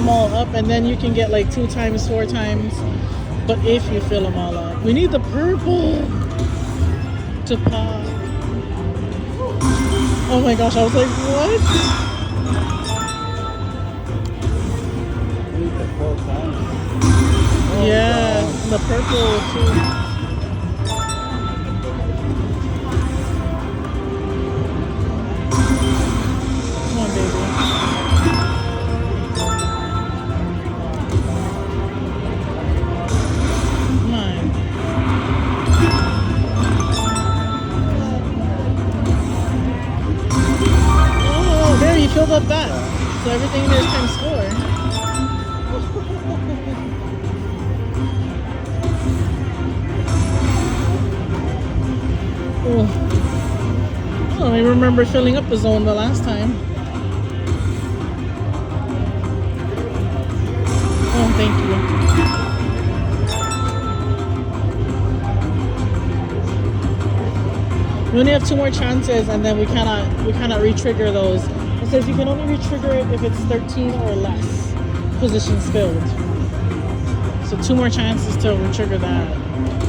them all up, and then you can get like 2 times, 4 times. But if you fill them all up, we need the purple to pop. Oh my gosh, I was like, what? Need the 4 times. Oh, Yeah, God. and the purple too. Come on, baby. Come on. Oh, there, you filled up that. So everything there is times 4. Oh. I don't even remember filling up the zone the last time. Oh, thank you. We only have 2 more chances, and then we cannot re-trigger those. It says you can only re-trigger it if it's 13 or less positions filled. So 2 more chances to re-trigger that.